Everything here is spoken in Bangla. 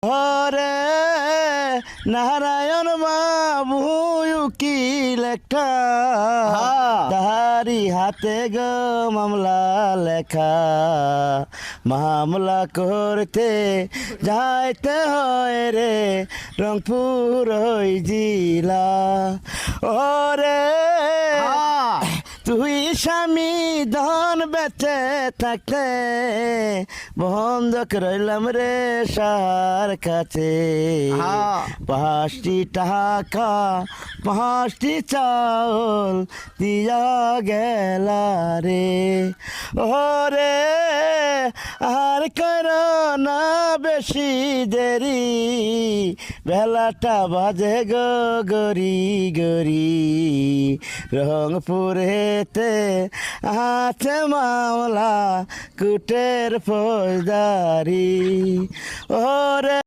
ওরে নারায়ণ বাবু উকিল একটা তাহারি হাতে গো মামলা লেখা মামলা করতে যাইতে হয় রে রংপুর ওই জিলা ওরে তুই স্বামী ধন বেঁচে থাকতে বন্ধক রইলাম রে সার কাছে 5টি টাকা 5টি চাউল দিয়া গেলা রে ওরে আর কর না বেশি দেরি বেলাটা বাজে গো গরি গরি রংপুরেতে আছে মামলা কুটের ফৌজদারি ওরে